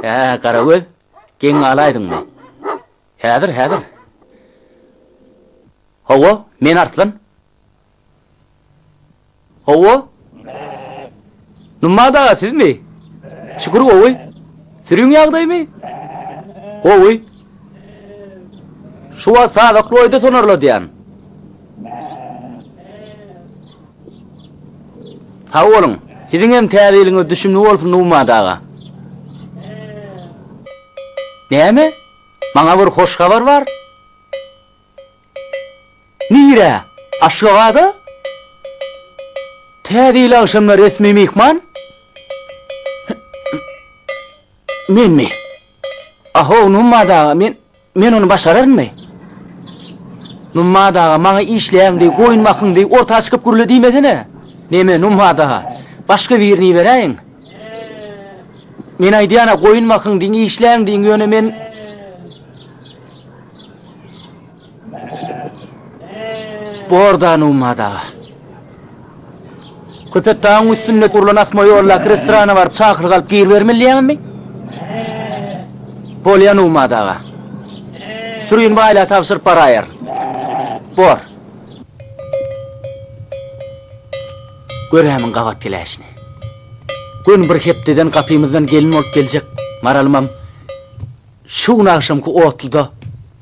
Karagöz, geň alaýdyňmy? Häzir. Hawa, men artlan. Hawa? Numada sizmi? Şükür owy. Sürüň ýagdaýmy? Owy. Şu wagt sagakly oýda sonarla diýen. Sag bolun, siziň hem täzeliňiz düşümli bolsun numadaga. Näme? Maňa bir hoş habar bar. Nire? Aşgabada? Täzeli akşamlar resmi mihman? Men mi? Aho, numadaga men onu başararmı? Numadaga maňa işleýäňdi, goýunmakyndy ortaga çykyp gürle diýmedine. Näme numadaga? Başga birini beräýin. Men aýdýana goýunmakyndy, işleýäňdi ýöne men bordan numadaga. Köpetdaň üstünde durulan asma ýolla restorana barıp çakyr galyp gir bermeliyäňmi? Bolýan numadaga. Sürüň baýla tapşyryp baraýar. Bor. Görämin gabat tiläşini. Gün bir hepdeden kapymyzdan gelin bolup geljek. Maralmam. Şu akşamky otlda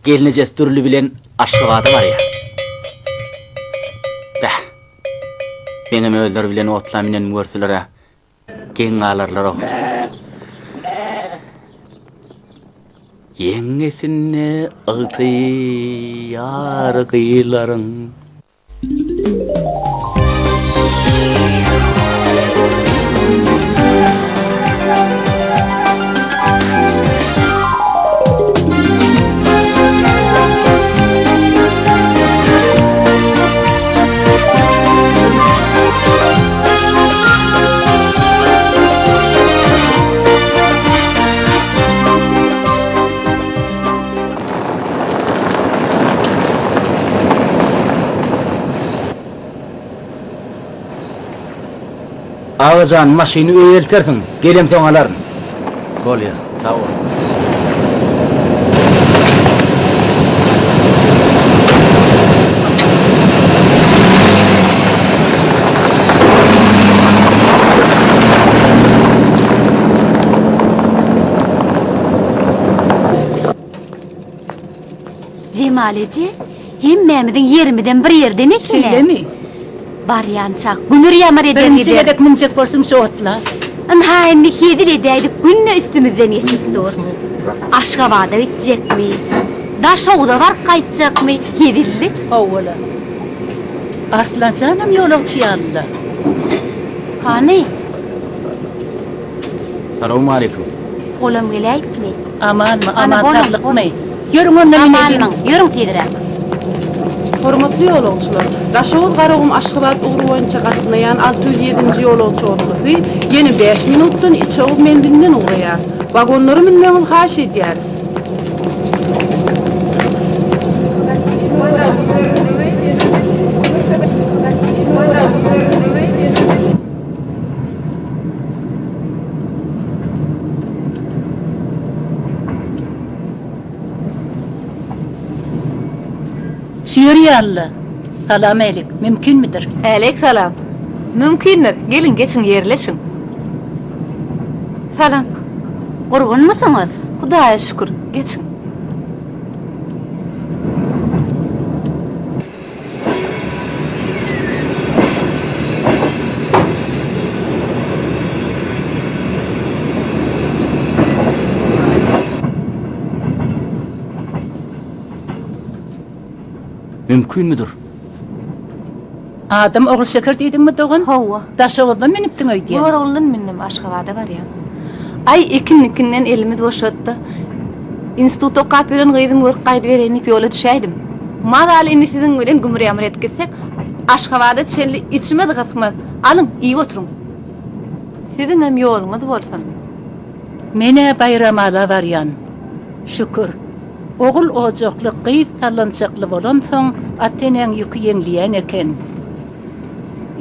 gelini jestürlü bilen aşgabada bar ya. Benim öldür bilen otla minen görsülere geň alarlar o. Yeňesine ıgty ýar gyýlaryň. Ağacan maşyny öýeltersiň, gelem soň alaryn. Bolýar, sag ol. Cemaleci, hemmemizin yerimizden bir yerden ekile. Şeýlemi? Baryançak, günür yamar eder Birinci gider. gedek mincek bolsun şu otlar. Haýny hedir edäýdik, günne üstümizden ýetikdir. Aşgabada bitjekmi? Daşowda bar gaýtjakmy? Hedillik. Awala. Arslançanam ýolagçy ýalyda. Hany? Salamu aleykum. Olam geläýikmi? Amanma, Ana aman bolum, tarlykmy? Ýörüň ondan mine. Amanmyň, ýörüň tedirek. Hormatly ýolagçylar, Daşowut garagym Aşgabat ugru boýunça gatnaýan 607-nji ýolagçy ordugy ýene 5 minutdan içe mendinden ugraýar. Wagonlary minmeňi haş edýär. Şiir ýaly. Salam elik, mümkin midir? Aleyk salam. Mümkindir. Gelin geçin yerleşin. Salam. Gurbunmasyňyz? Hudaýa şükür. Geçin. Mümkin midir? Adam oğul şeker diýdiňmi dogan? Hawa. Daşowda menipdiň öýdýän. Ýor oğlun minnem Aşgabada bar ya. Ay ikinnikinden elimiz boşatdy. Instituto kapylan gyýdym görüp gaýdy berenip ýola düşäýdim. Madal indi siziň bilen gümür ýamar etkisek, Aşgabada çelli içime gatmaz. Alın, iyi oturuň. Siziň hem ýoluňyz bolsun. Mene bayramala baryan. Şükür. Oğul ojakly gyýp talançakly bolan soň ateneň ýüki ýeňliýän eken.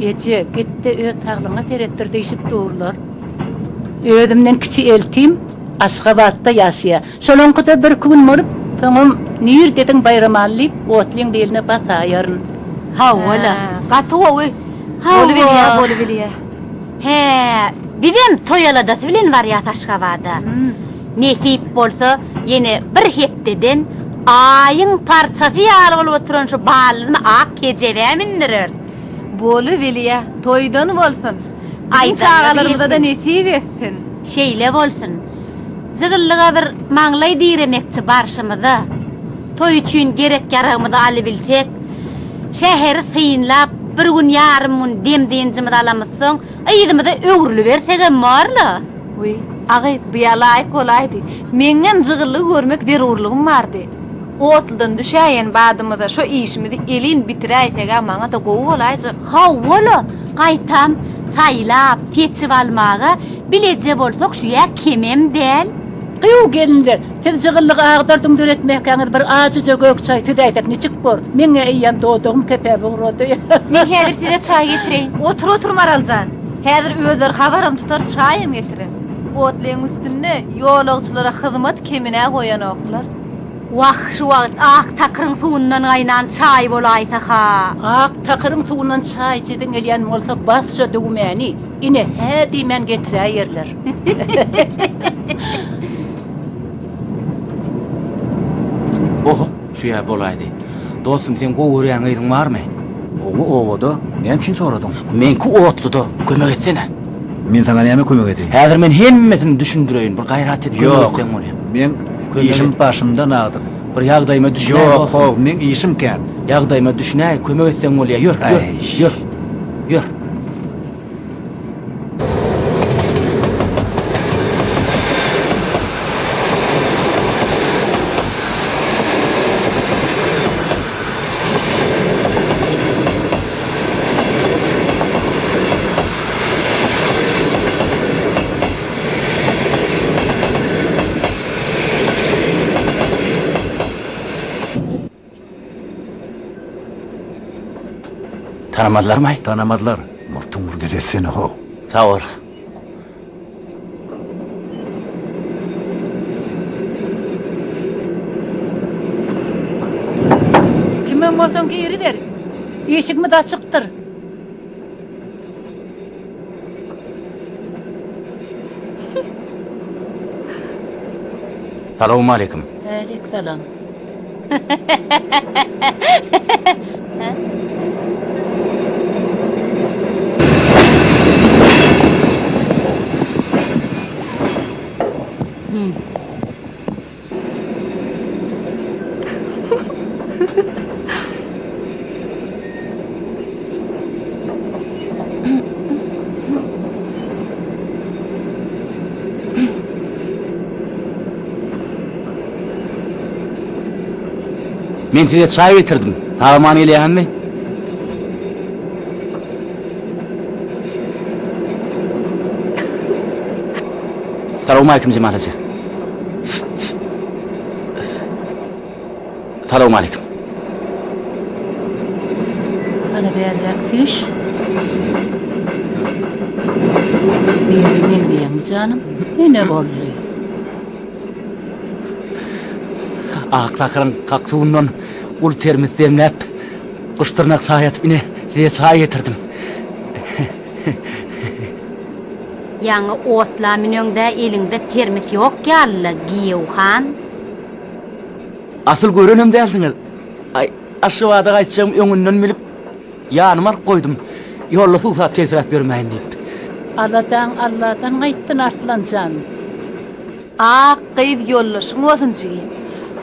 Ece gitti öz taglyňa terettir diýip durlar. Özümden kiçi eltim Aşgabatda yaşaya. Şolonqyda bir gün bolup, toňum nir dedin bayramallyp, otlyň beline bataýaryn. Ha wala. Gaty owy. Ha, Bolu bilýär. He, bizim toyalada bilen var ya Taşkabada. Nesip bolsa yine bir hepdeden ayın parçası ýaly bolup oturan şu balyny ak kejebe mindirir. Bolu bilýär. Toýdan bolsun. Ay Aydan çağalarymyza da bilýärsin. nesip etsin. Şeýle bolsun. Zygyllyga bir maňlay diremekçi barşymyza. Toy üçin gerek yaragymyzy aly bilsek, şäheri syynlap bir gün ýarym gün demdenjimizi alamysyň, aýdymyza öwrülü bersek marla. Uy, agay biýalaýyk bolaydy. Meňen jygyrly görmek derurlugum bardy. Otlydan düşäýen badymyza şo işimizi elin bitiräýsek maňa da gowy bolayjak. Ha wala, gaýtam saýlap teçip almaga bileje bolsak şu ýa kemem del. Qyw gelinler, siz jygyrlygy agdardyň döretmäkäňir bir ajyja gökçay tüdäýdik niçik bor. Meňe eýýän dodum kepäbi urady. Men häzir size çay getireyim. Otur Maraljan. Häzir özler habarym tutar çaýym getirin. Otlyň üstüne ýolagçylara hyzmat kemine goýan oklar. Wah şu wagt ak takyryň suwundan gaýnan çay bolaýsa ha. Ak takyryň suwundan çay içediň elýän bolsa basça dugmäni. Ine hädi men getiräýerler. Oho, şu ýa bolaydy. Dostum, sen gowy ýaňyň barmy? Oňa owada, men üçin soradym. Menki otluda, kömek etsene. Men sana näme kömek edeyim? Häzir men hemmesini düşündüreýin, bir gaýrat et kömek Yok, etsen bolýar. men Kömek işim et. başımdan adyk. Bir ýagdaýyma düşnäýin. Yok, hok, men işim kän. Ýagdaýyma düşnäýin, kömek etsen bolýar. Ýür, Ay. ýür. Ýür. Tanamadylarmy? Tanamadylar. Murtuň düzetsene ho. Sağ ol. Kimem bolsaň geri ber. Eşigimi de açykdyr. Salamu aleykum. Aleyk salam. Men size çay getirdim. Salaman eleýänmi? Salamu aleykum Cemal Haji. Salamu aleykum. Ana berýär fiş. Berin diýen canım. Ne boldy? Ak takyryň kaksuwundan ul termiz demläp, guştyrnak çaýatyp ine size çay getirdim. Ýaňy otla minöňde elinde termis ýok ýaly Giýewhan. Asyl görenem däldiňiz. Ay, aşywada gaýtjam öňünden bilip ýanyma goýdum. Ýolly suwsap tesirap bermäýin diýip. Allah'tan gaýtdyn artlan canım. Ah, qeýd ýollaşyň bolsunçy.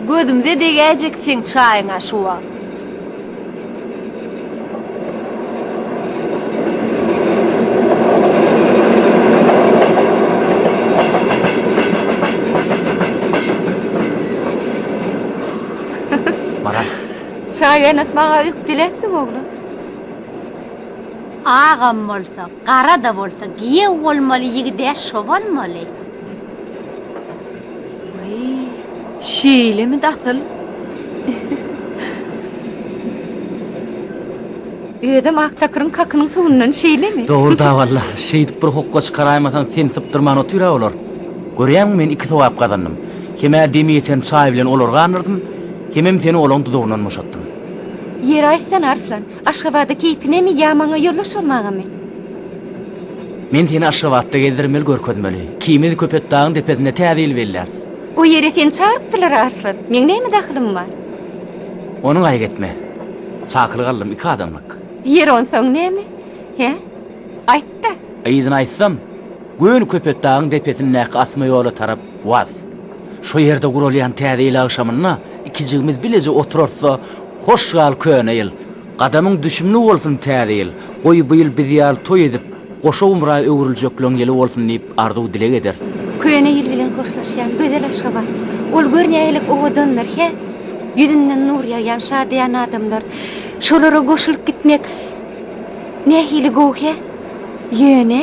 Gözümde degäjek sen çaýyňa şu wagt. Maral, Çay gaýnatmaga ýükdilepsiň oglum. Ağam bolsa, qara da bolsa, giýew bolmaly, ýigide şo bolmaly. Şeýlemi dasıl? Öýdem ak takyryň kakynyň suwundan şeýlemi? doğru da valla. Şeýdip bir hokka çykaraýmatan sen sypdyrman otyrä bolar. Görýäň men iki sowap kazandym. Heme demiyeten çay bilen olarga anyrdım, hemem seni olaň dudugynyň moşatdym. Yer aýtsan Arslan, Aşgabatda keypine mi ýamaňa ýolbaş bolmagamy? Men seni Aşgabatda gezdirmeli görkezmeli. Kimi köpet dağın tepesine täzil berler. O ýere sen çağırpdylar Arslan. Men näme dahilym bar? Onuň aýy getme. Çakyl galdym iki adamlyk. Yer onsoň näme? He? Aýtda. Aýdyn aýtsam, göň köpet dağın tepesine asma ýola tarap waz. Şo ýerde gurulýan täzil agşamyna ikijigimiz bileze oturarsa hoş gal köne ýyl. Gadamyň düşümni bolsun täzil. Goý bu ýyl biz ýal toý edip goşa umra öwrüljekleň ýeli bolsun diýip arzuw dilek eder. Köýene ýyl bilen hoşlaşýan gözel Aşgabat. Ol görnäýlik owadanlar he. Ýüzünden nur ýaýan şadyan adamlar. Şolara goşulyp gitmek nähili gow he? Ýöne.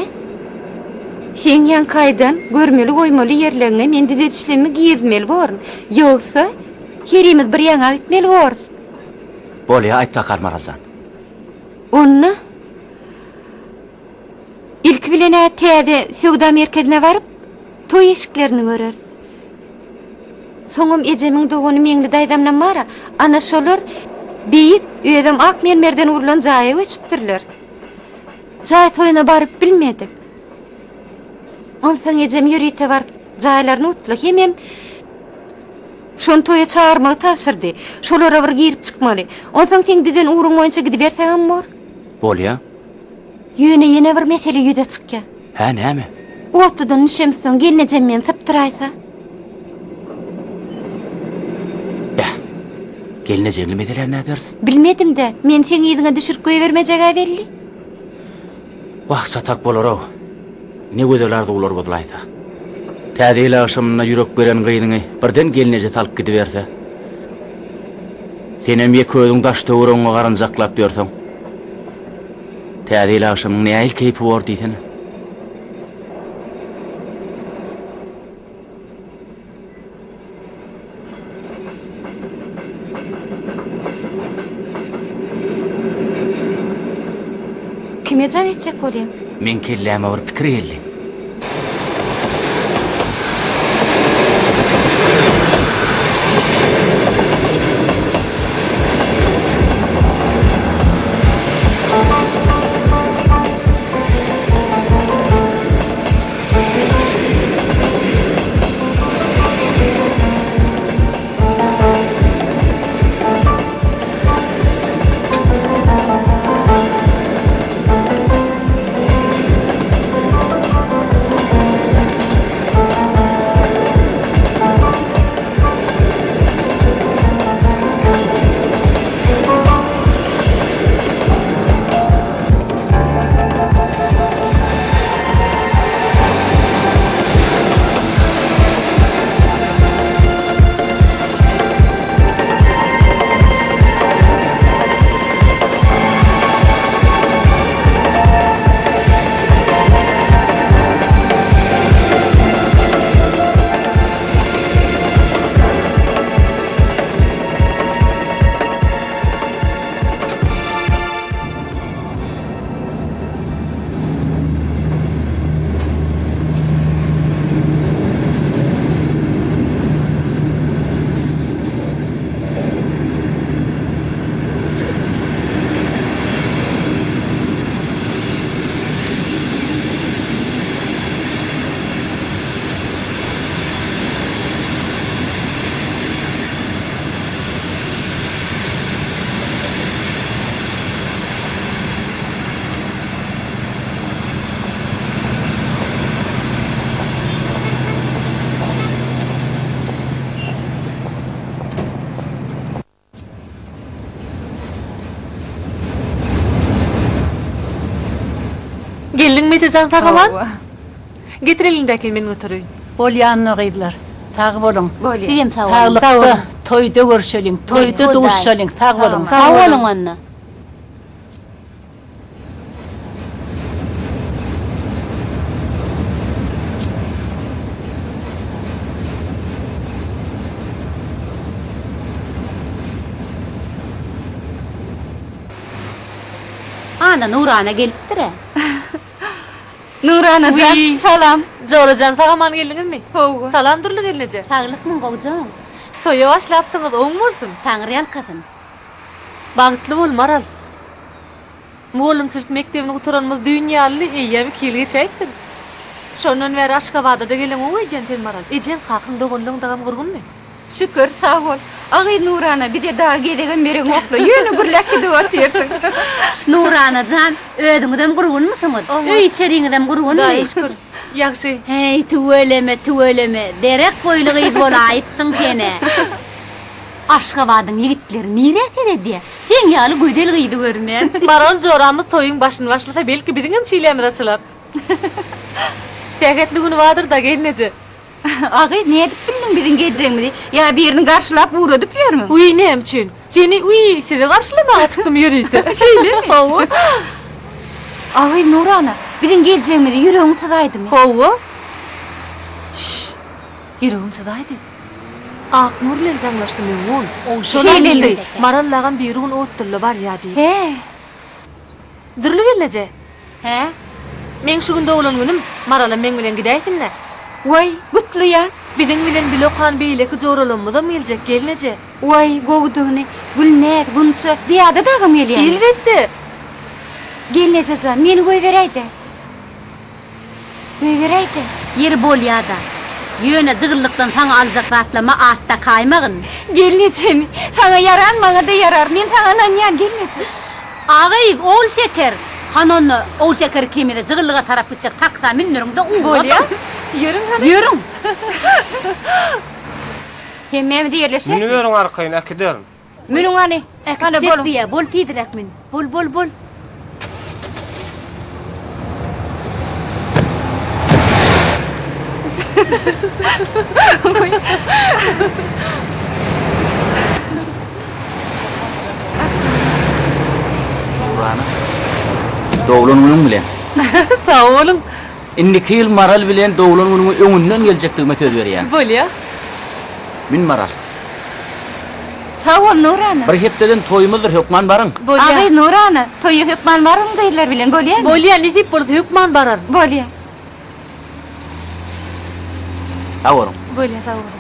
Sen ýan kaýdan görmeli goýmaly ýerlerine men düzedişlerimi gizmeli bolaryn. Ýogsa herimiz bir ýaňa gitmeli bolary. Bolýa aýta Karmarazan. Onna ilk bilen täze söwda merkezine baryp toý eşiklerini göreriz. Soňam ejemiň dogany meňli daýdamdan mara ana şolar beýik öýdem ak mermerden urulan jaýa göçüpdirler. Jaý toýuna baryp bilmedik. Onsoň ejem ýürite baryp jaýlaryny utly hemem şon toýa çağırmagy tapşyrdy. Şolara bir girip çykmaly. Onsoň teň düzen uruň boýunça gidip berseň bor. Bolýa. Ýöne ýene bir mesele ýüze çykýar. Ha näme? Ortadan müşemsoň gelnejem men sypdyraýsa. Geline jengilmediler ne dersin? Bilmedim de, men sen ýyzyňa düşürip goýbermejega belli. Wagtsa tak bolaraw. Ne gödelerdi ular bodulayda. Täzil agşamyna ýürek beren gyýdyňy birden gelineje salyp gidiberse. Senem ýeköýüň daşda uruňa garanjaklap berseň. Täzil agşamyň näil keýpi bor diýsen. Kime can etjek bolýar? Men kelläme bir pikir geldi. Gelin mi Can Tagaman? Getir elindeki men götürüyün. Bolýanyna gyýdylar. Tagy bolun. Bolýar. Diýem sag bolun. Sağlıkta toyda görüşelim, toyda duşşaling, tagy bolun. Sag bolun anna. Ana Nurana gelipdir. Nurana can, Uy. salam. Jorajan tagaman geldiňizmi? Howa. Salamdyrly gelneje. Taglykmyň gowjam. Toýa başlapsyňyz, oň bolsun. Taňry alkadyn. Bagtly bol Maral. Muğulumçylyk mektebini guturanmyz dünýäli eýýämi kilge çäkdir. Şondan beri Aşgabatda gelen o ejen sen Maral. Ejen kakyn dogonluň dagam gurgunmy? Şükür, sağ ol. Agy Nurana, bir de daha gedegen beriň okla. Ýöne gürläkdi dip atýarsyn. Nurana jan, ödüňden gurgunmysyň? Öý içeriňden gurgunmy? Da şükür. Ýaxşy. Hey, tüweleme. Derek boýlugy bolaýypsyň sene. Aşgabatyň ýigitleri nire teredi? Sen ýaly gödel gydy görmän. Maral joramyz toýuň başyny başlata belki biziň hem çiýlemir açylar. Tägetli günü wadyr da gelneje. Agy, ne edip bildin biziň geljeğimizi? Ya birini garşylap uğradyp ýörmüň? Uy nem üçin? Seni size garşylamaga çykdym ýörüýdi. Şeýle. Hawa. Agy Nurana, biziň geljeğimizi ýüregiň sydaýdymy? Hawa. Ýüregim sydaýdy. Ak nur bilen jaňlaşdym men. Şeýle. Maral lagan bir gün otturly bar ýa-di. He. Dürlü gelneje. He? Men şu gün doglan günüm Marala men bilen gidäýdim-ne. Vay, gutly ya. Biziň bilen bilokan beýleki joralanmada geljek gelneje. Vay, gowdugyny, Gülnäs, Gunça, diýade dagam gelýär. Elbetde. Gelneje jan, meni goýberäýdi. Goýberäýdi. Yer bol ýa-da. Ýöne jygyrlykdan saňa aljak atlama atda kaýmagyn. Gelnejemi? Sana yaran, maňa da yarar. Men sana nanýan gelneje. Agay, ol şeker. Hanonu, ol şeker kimide jygyrlyga tarap gitjek taksa minnerinde Bolýa. Ýörüň hany. Ýörüň. Hemme de yerleşe. Mini görün arkaýyna akiderim. Münüň any? Kana Çek bolum. diye, bol tidirek min. Bol. Nurana. Doglangyň bilen. Sağ olun. Indiki ýyl Maral bilen doglangyň öňünden geljekdigime söz berýär. Bolýa. Min Maral. Sağ ol Nurana. Bir hepdeden toýumyzdyr, hökman barıň. Bolýa. Agay Nurana, toýy hükman barym diýerler bilen bolýa. Bolýa, nisip bolsa hükman barar. Bolýa. Awurun. Bolýa, sağ olun.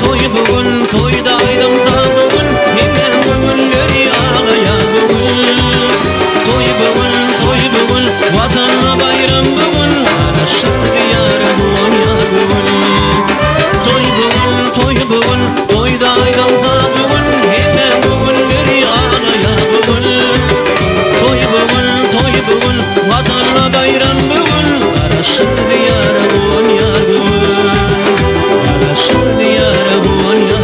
Toy bugün, toyda aydam ta bugün, hemen gönülleri ağlaya bugün. Toy bugün, vatanına bayram bugün, araşır diyara bugün ya bugün. Toy bugün, toyda aydam ta bugün, hemen gönülleri ağlaya bugün. Toy bugün, vatanına bayram bugün, araşır diyara bugün ya bugün. Araşır diyara bugün ya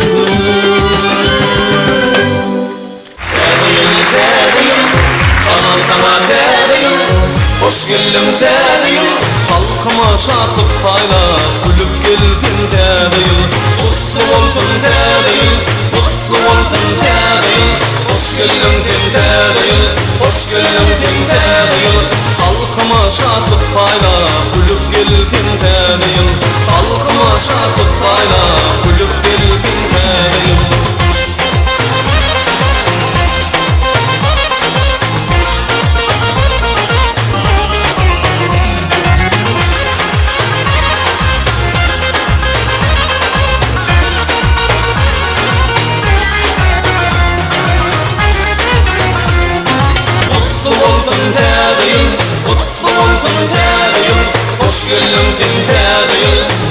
hoş geldin tediyim, halkıma şatlık payla, gülüp geldin tediyim, mutlu olsun tediyim, mutlu olsun tediyim, hoş geldin tediyim, hoş geldin tediyim, halkıma şatlık payla, gülüp geldin tediyim, halkıma şatlık payla, gülüp geldin tediyim.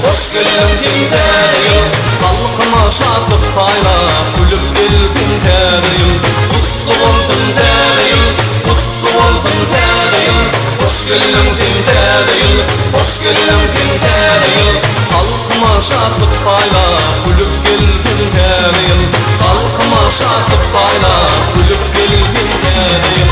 Hoş geldin tediyim, halkıma şatlık payla, gülüp geldin tediyim, mutlu olsun tediyim, mutlu olsun tediyim, hoş geldin tediyim, hoş geldin tediyim, halkıma şatlık payla, gülüp geldin tediyim, halkıma şatlık payla, gülüp geldin tediyim.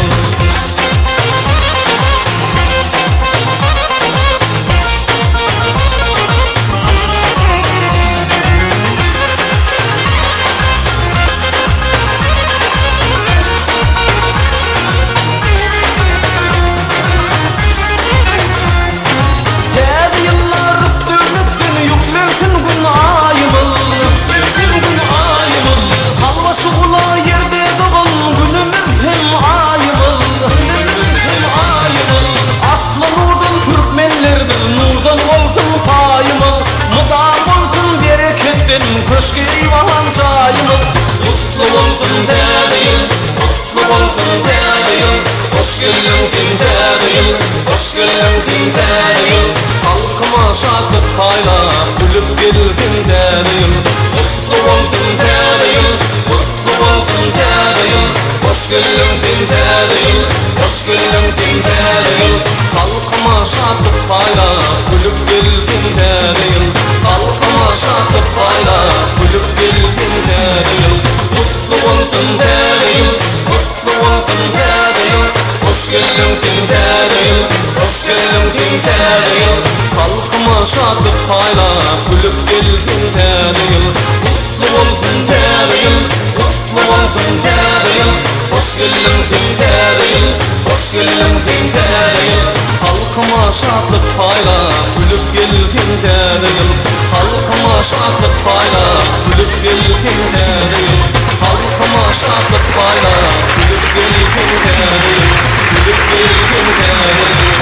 geldin tintedeyim, hoş geldin tintedeyim. Halkıma şadlık payla, gülüp geldin tintedeyim. Kutlu olsun tintedeyim, kutlu olsun tintedeyim. Hoş geldin tintedeyim, hoş geldin tintedeyim. Halkıma şadlık payla, gülüp geldin tintedeyim. Halkıma şadlık payla, gülüp geldin tintedeyim. Kutlu olsun tintedeyim, kutlu olsun tintedeyim. Hoş geldin tintedeyim, hoş geldin tintedeyim. Halkıma şadlık payla, gülüp geldin tintedeyim. Kutlu olsun tintedeyim, kutlu olsun tintedeyim. Hoş geldin tintedeyim, hoş geldin tintedeyim. Halkıma şadlık payla, gülüp geldin tintedeyim. Halkıma şadlık payla, gülüp geldin tintedeyim. Halkıma şadlık payla, gülüp geldin tintedeyim. Gülüp geldin tintedeyim.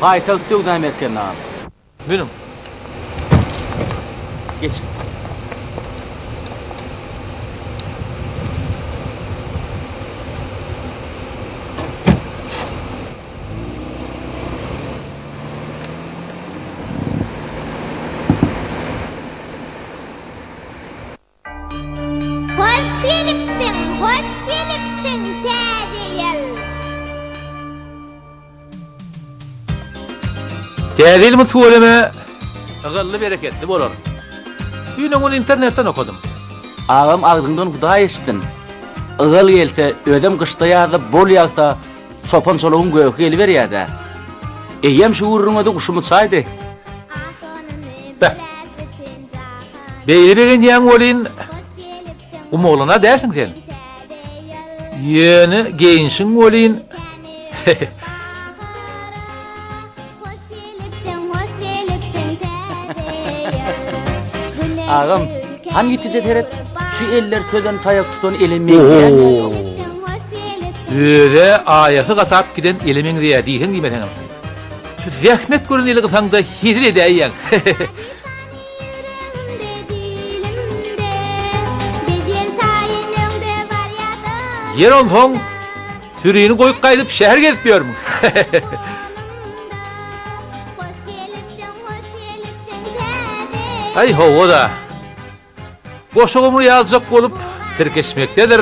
Haytal Sudan Amerikan'a. Benim. Geç. Hoş geliptin tədiyel. Tədil mi söyleme? Ağıllı bereketli bolor. Dün onu internetten okudum. Ağam ağdından Hudaý eşitdin. Igal gelse, ödem kışta ýazyp bol ýagsa, sopan soluğun göğü geliber ýa-da. Eýem şu urrunada kuşumy çaýdy. Beýle begen ýan bolyn, umoğlana dersin sen. Yeni geyinşin bolyn. Ağam, han gitije teret, şu eller sözden taýak tutan elemeýän. Öde ayası katap giden elimin diye diýen diýmesen. Şu zähmet görünýär gysaňda hidir edäýän. Yer olsoň sürüyini koyup kaydıp şehir gezip diyorum. Ay ho o da. Boşuğumu yazcak olup tirkeşmektedir.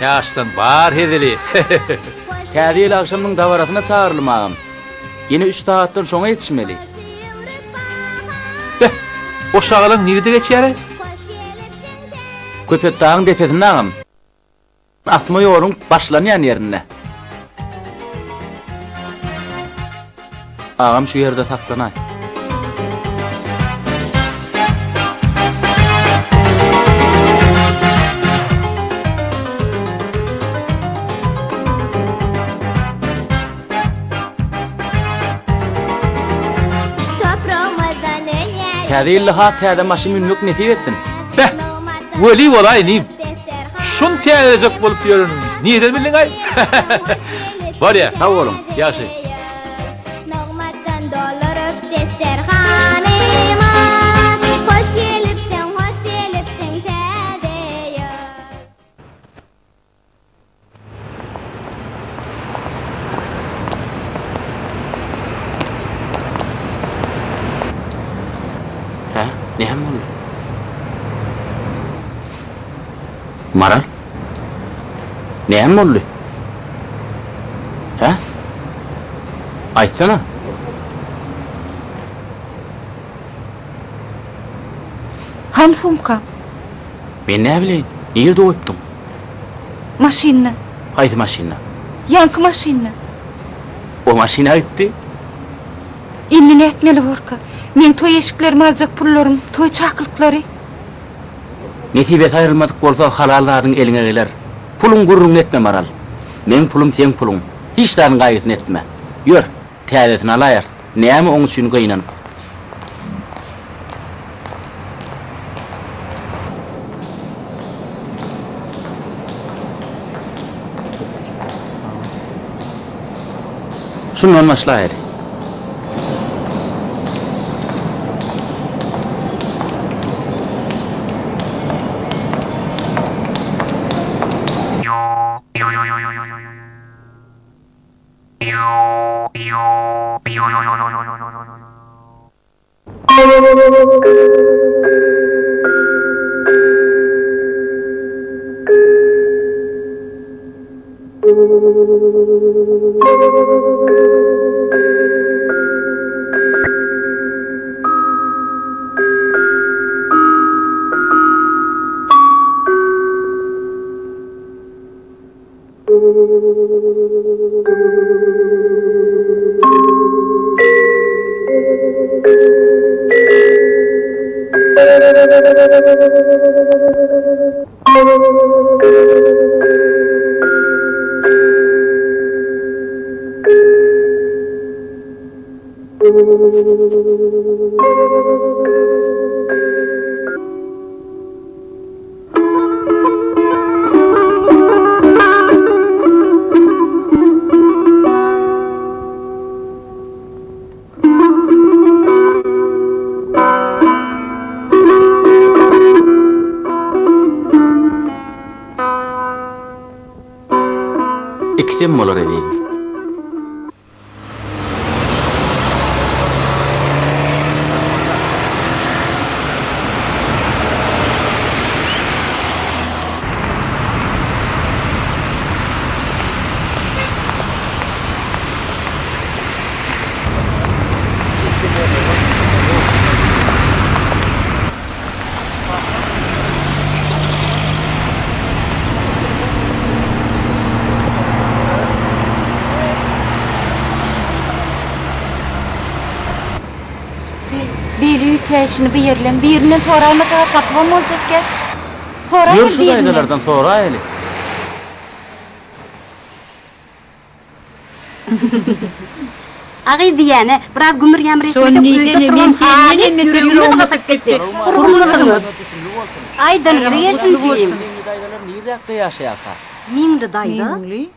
Yaştan bar hedeli. Kädil akşamyň dawaratyna çağırylym ağam. Yine 3 saatdan soňa yetişmeli. O şagalan nerede geçýär? Köpek dağın tepesinde ağam. Asma yolun başlanýan ýerine. Ağam şu yerde saklanay. Kädil ha täze maşyn minmek netip etdin. Weli bolayny. Şun teyzek bolup ýörün. Niýeden bildin ay? Var ya, sağ olun. Ýaşy. Ha? Näme boldy? Maral? Näme boldy? Ha? Aýtsana. Han fumka, Men näme bileýin? Niýe doýupdyň? maşina, Haýdy maşina. yankı maşina. O maşina aýtdy. Inni etmeli vorka. Men toy eşiklerimi aljak pullarym, toy çakyrklary. Netibet aýrylmadyk bolsa halallardyň eline geler. Pulun gurrun etme Maral. Men pulum sen pulun. Hiç dan gaýysyny etme. Ýör, täzesini alaýar. Näme oň üçin gynanyp? Şundan başlaýar. İkisem bolar edeyim. Biri teşini bir yerlen, birinden soraymadan kapıvam olacak gel. Sorayım Yok şu daydalardan sonra eli. Agy diýene biraz gümür ýamry etmede öýde turgan haly ýüregime gatyp ketdi. Aýdan geldiňim. Daydalar nirjakda ýaşaýaka? Miňde daýda.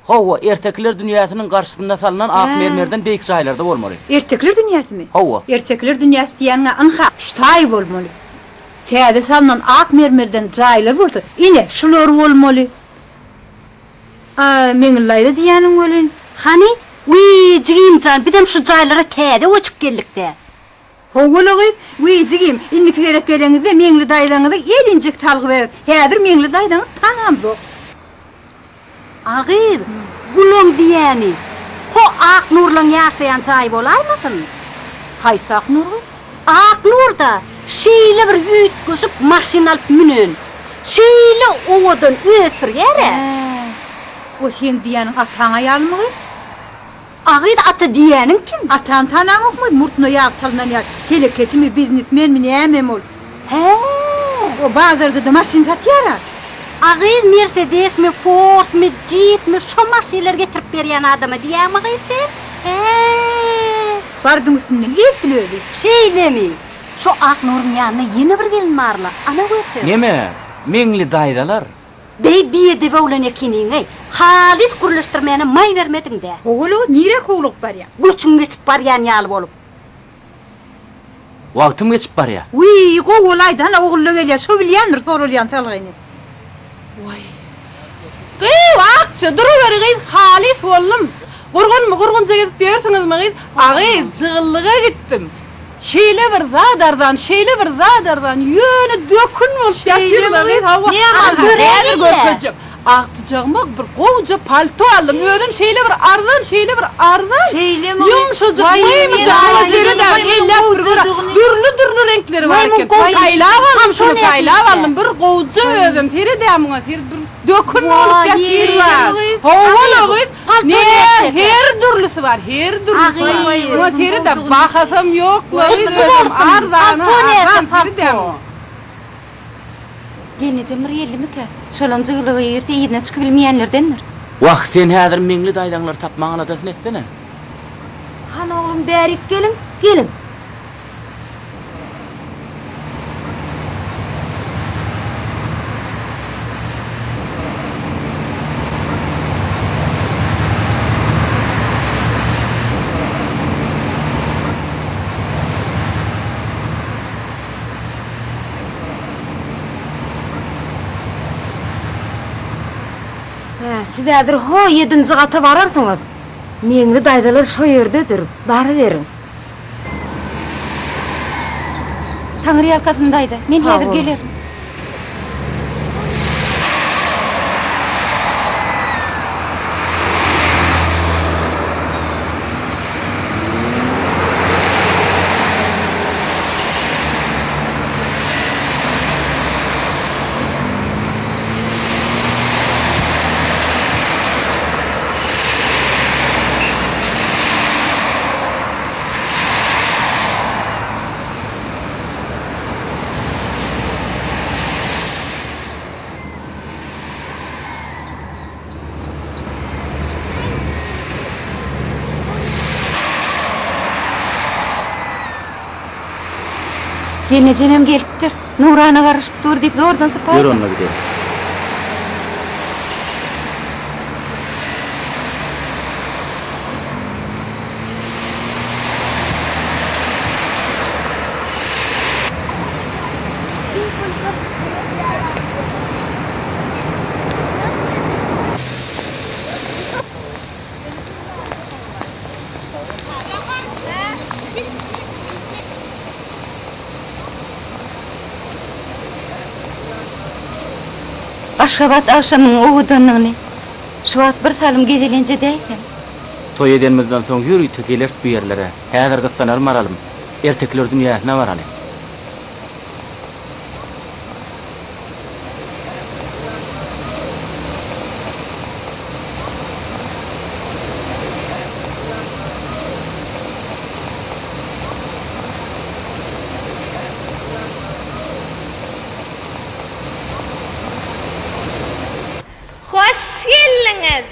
Hawa ertekler dünýäsiniň garşysynda salynan ak mermerden beýik şaýlarda bolmaly. Ertekler dünýäsimi? Hawa. Ertekler dünýäsi diýende anha ştaý bolmaly. Täze salynan ak mermerden jaýlar bolsa, ine şular bolmaly. Meňilläýde diýänim bolyn. Hani? Uy, jigimcan, bidem şu jaýlara täze öçüp geldikde. Howulagy, jigim, inniki gerek geleňizde meňli daýlaňyza elinjek talgy berer. Häzir meňli daýlaňy tanamzok. Agyr, gulum diýeni. Ho ak nurlaň ýaşaýan jaý bolaýmadym? Haýsy ak nurly? Ak nurda şeýle bir ýüt gösüp maşina alyp münen. Şeýle owadan ösürýär. O sen diýäniň ataňa ýalmy? Agyr aty diýeniň kim? Atan tanamokmy? Murtuna ýag çalynan ýar. Telekeçimi, biznesmenmi, näme ol? He. O bazarda da maşin satýar. Agyr Mercedes mi, Ford mi, Jeep mi, şu maşinler getirip berýän adamy diýämi gaýdy? He. Bardyň üstünden etdilerdi. Şeýlemi? Şu ak nurun ýanyna ýene bir gelin marla. Ana gördüm. Neme? Meňli daýdalar. Bey bir de bawlan ekiniňe. Halit guruluşdurmaýana may bermediň de. Howulu nire howluk barýar? Göçüň geçip barýan ýaly bolup. Wagtym geçip barýar. Uy, gowulaydan oğullu gelýär, şo bilýändir sorulýan talgyny. Akça duruver gyd halis boldum. Gurgunca gidip bersiňizmi gyd? Agy jygyllyga gitdim. Şeýle bir zadardan ýöne dökün bolup ýatyrlar. Hawa görýär. Aktyjagmak bir gowja palto aldım. Özüm şeýle bir ardan. Şeýlemi? Yumşadyk maýmy jaýlary Dürlü renkleri var eken. Saýlap aldım. Bir gowja özüm. Teredämiňe bir dökün bolup ýatyrlar. Howala gyd. Ne her dürlüsü var. Bu terede bahasam ýok. Özüm ardan. Geleceğim riyelimi ki. Şolan jyglygy ýerse ýerine çykyp bilmeýänlerdendir. Wah sen häzir meňli daýdaňlar tapmagyna da etsene. Han oğlum bärik gelin. Siz häzir ho 7-nji gata bararsyňyz. Meňli daýdalar şo ýerdedir. Bary berin. Taňry ýalkasyndaýdy. Men häzir gelerim. Gelnejemem gelipdir. Nurana garaşyp dur diýip zordan sypar. Ýör onunla gidelim. Aşgabat akşamyň owudanyny. Şu wagt bir salym gedelenje däýdim. Toy edenimizden soň ýürüýt geler bu ýerlere. Häzir gyssanar maralym. Ertekler dünýäsine barany. Hoş geldiniz.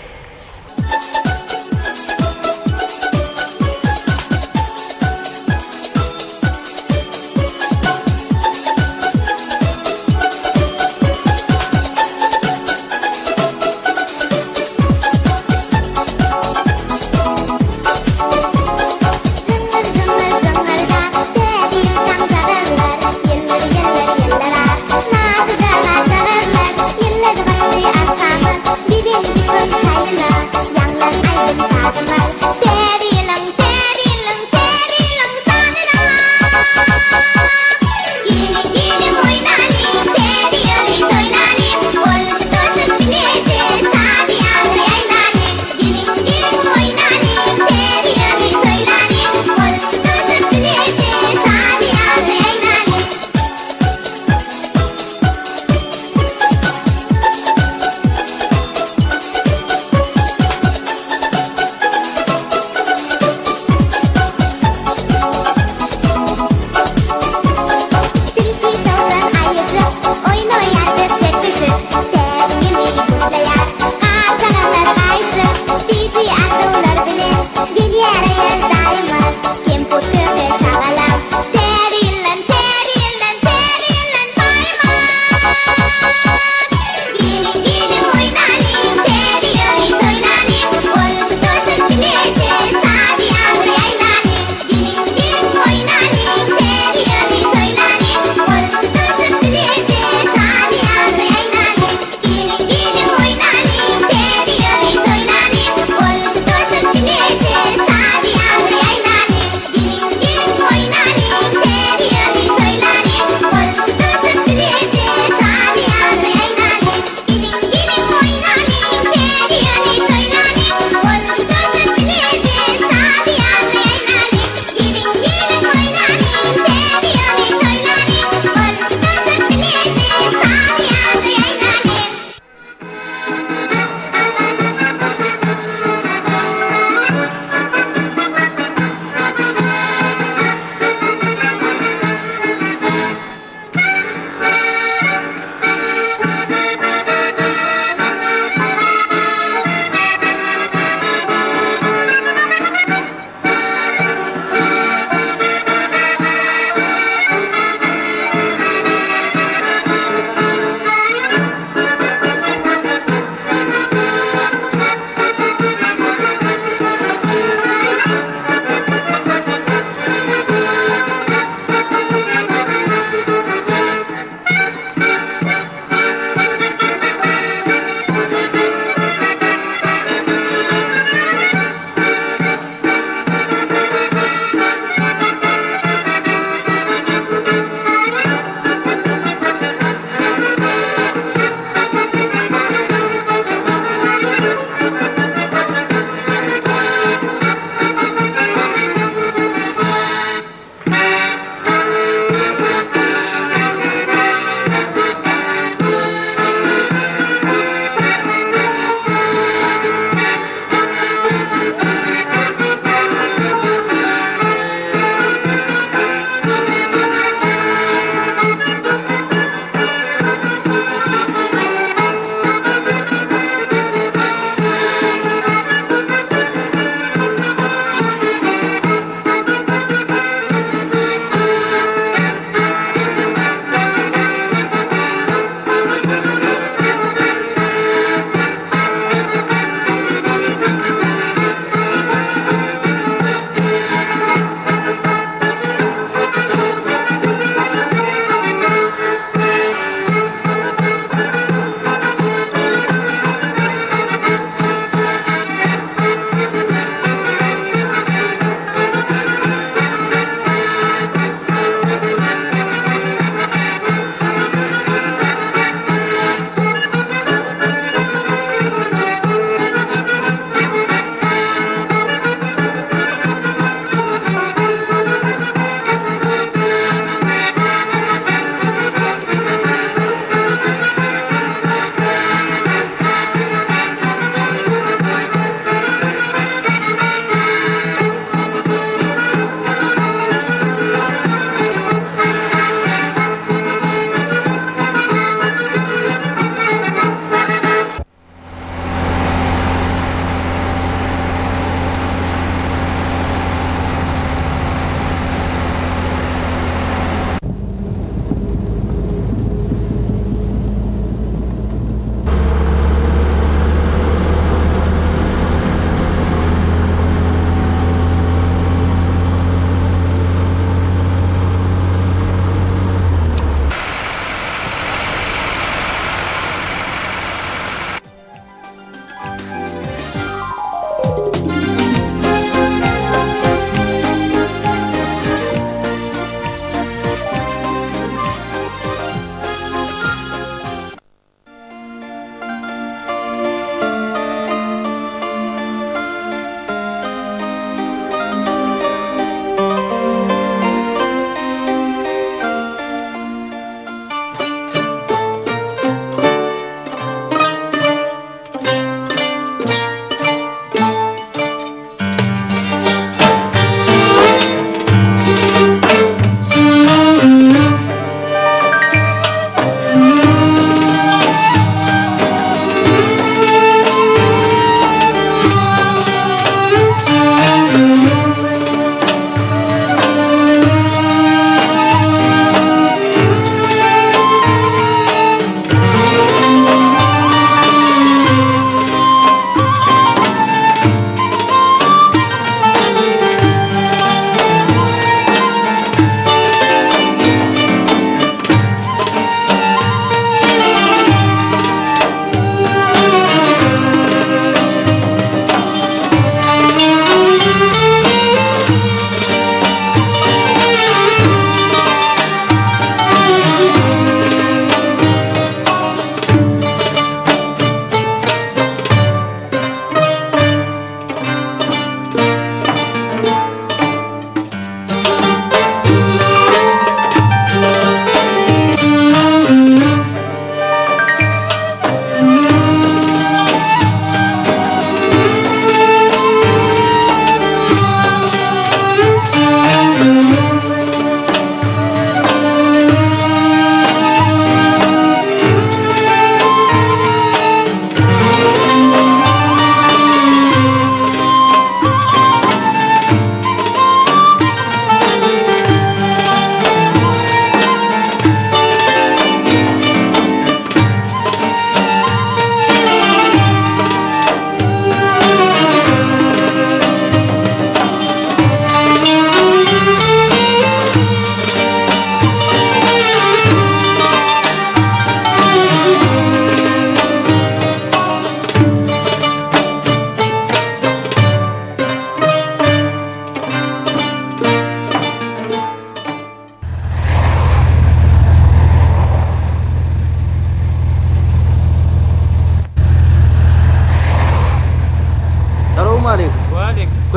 Şaýat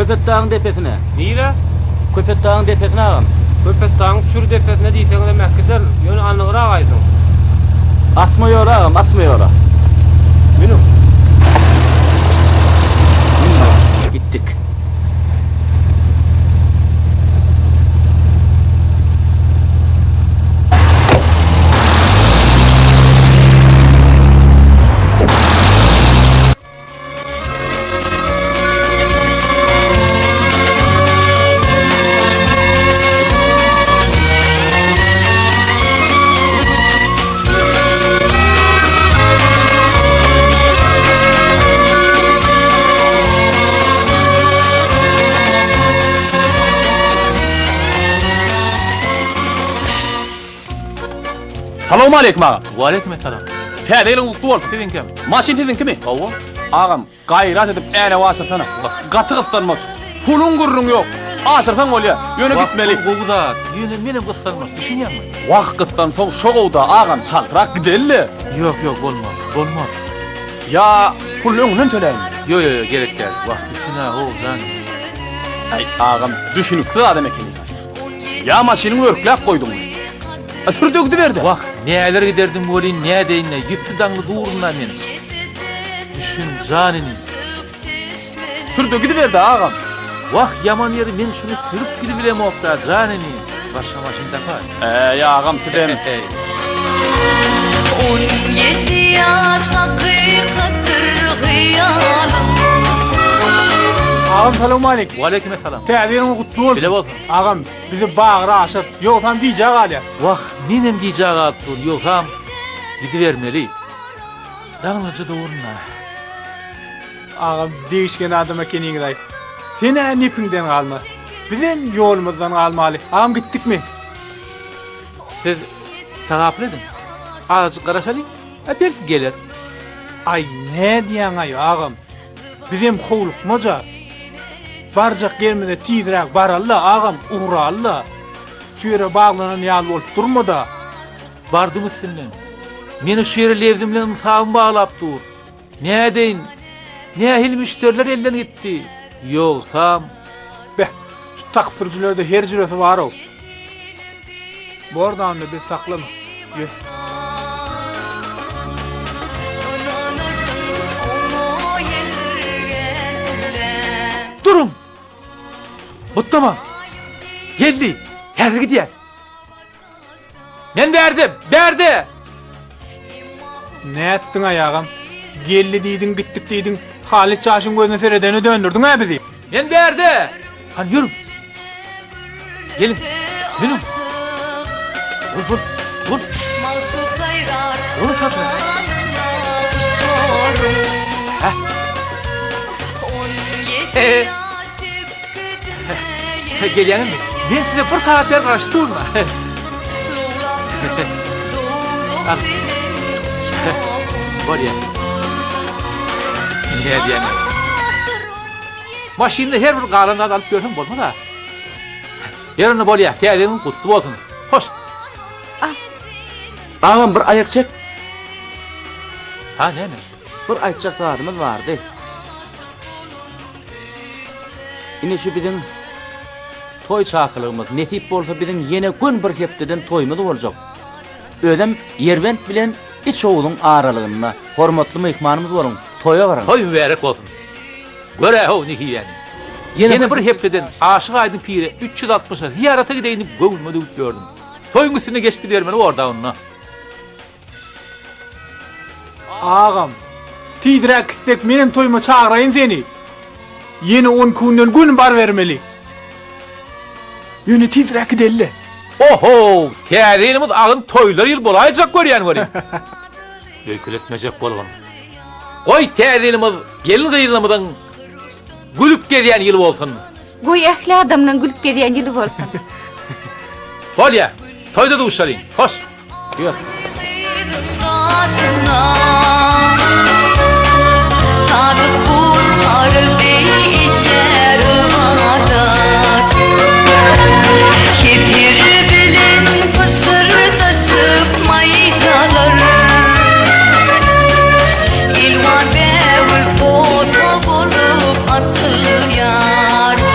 Köpet Dağı'nın depesine. Nire? Köpet Dağı'nın depesine ağam. Köpet Dağı'nın çür depesine diýseň demekdir. Ýöne anlygyra gaýdyň. Asma yola ağam, asma yola. Minum. Gittik. Salamu aleykum ağam. Wa aleykum selam. Täzeýiň ukdy bolup sizin kim? Maşin sizin kimi? Owa. Ağam, gaýrat edip äne wasyrsana. Gaty gyslanmaz. Pulun gurrun ýok. Asyrsan bolýar. Ýöne gitmeli. Gowda, ýöne menem gyslanmaz. Düşünýärmi? Wagt gyslan soň şo gowda ağam çaltyrak gidelli. Yok, bolmaz. Bolmaz. Ya pul öňünden töleýin. Yo, gerek däl. Wagt düşünä, jan. Ay ağam, düşünükli adam ekeni. Ya maşynyň örklep goýdum. Sürdügdi berdi. Wagt, näler giderdim bolyn, nädeýin, ýüpsi daňly durundan men. Düşün janini. Sürdügdi berdi ağam. Wagt, ýaman ýeri men şunu sürüp gidip bilem okda janini. Başga maşyn tapar. Ya ağam sidem. 17 yaş haqiqatdir hıyalım. Ağam salamu aleykum. Wa aleykum selam. Täzeýiň gutly bolsun. Bile bolsun. Ağam bizi bagyra aşyp ýogsam diýjek galýar. Wagt, menem diýjek atdyr, ýogsam gidivermeli. Daňlyjy durunna. Ağam değişken adam ekeniňiz aýt. Sen nipiňden galma. Bizim ýolumyzdan galmaly. Ağam gitdikmi? Siz tagaply edin. Azıcık garaşalyň. Belki gelir. Ay ne diýen ay ağam? Bizim howlukmaja. Barjak gelmede tiýdirek baralla ağam, uğralla. Şu ýere baglanan ýal bolup durmada. Bardyňyz sinden. Meni şu ýere lewzim bilen sağım baglap dur. Nädeýin? Nähil müşteriler elden gitdi. Ýogsam, Beh, şu taksirjilerde her jüresi bar o. Bordan da bir saklama. Yes. durun. Buttama. Geldi. Häzir gidýär. Men berdi. Ne ettin ayağım? Geldi diýdiň, gittik diýdiň. Halit çaşyň gözüne seredeni döndürdün ha bizi. Men berdi. Hani yürüm. Gelin. Benim. Vur. Onu çatma. Gelýäňiz mi? Men size bir saat ber garaşy durma. Var ya. Ne diýen? Maşynda her bir galanda alyp görsem bolmaz ha. Ýerine bolýar, täzeň gutly bolsun. Hoş. Ağam bir ayak çek. Ha näme? Bir aýtjak zarymyz bardy. Ine şu biziň toy çakılygymyz nesip bolsa biziň ýene gün bir hepdeden toýmuz boljak. Ödem Yervent bilen iç oğlun aralygyna hormatly mehmanymyz bolan toya baran. Toy mübarek bolsun. Göre ho nihiýäni. Ýene bir hepdeden aşyk aýdyň piri 360'a ziyarata gideýin göwülme döwüp gördüm. Toyun üstüne geçip gidermeli orada onunla. Ağam, tiýdirek istek menin toyuma çağıraýyn seni. Ýene 10 günden gün bar vermeli. Ýöne tiýdirek gidelli. Oho, täzeýimiz agyn toylar ýyl bolaýjak görýän bari. Öýkületmejek bolgan. Goý täzeýimiz gelin gyýylmydan gülüp gezýän ýyl bolsun. Goý ähli adamdan gülüp gedýän ýyly bolsun. Bolýa, toyda duşaryň. Hoş. Ýok. İlvan ve ul foto bulup atıl yar.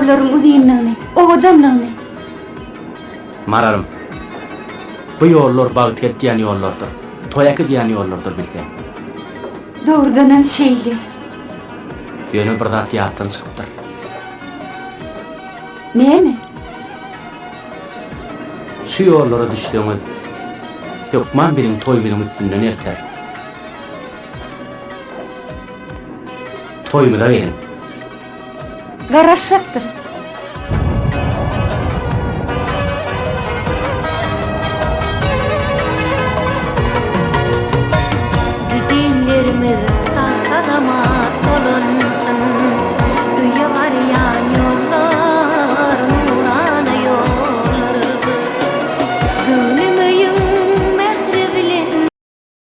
yolların uzynlygyny, o adamlygyny. Mararım. Bu yollar Bagdad diýen yollardyr. Toyaky diýen yollardyr bilsen. Doğrudan hem şeyli. Ýöne bir zat ýatdan çykypdyr. Näme? Şu yollara düşdüňiz Hökman biriň toý bilen üstünden erter. Toýmyda gelin. Garaşaktır.